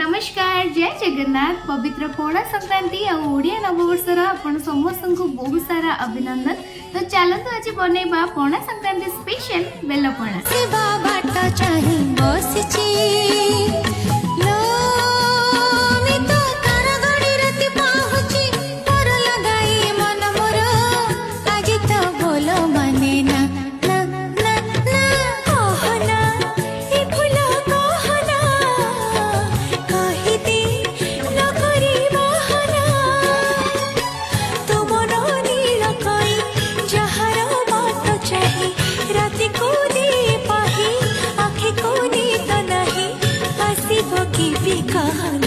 नमस्कार जय जगन्नाथ पवित्र पौड़ा संक्रांति आ ओडिया नववर्षर आपण समस्त को बहुत सारा अभिनंदन। तो चलतु आज बनैबा पौड़ा संक्रांति स्पेशल बेलपणा। कहा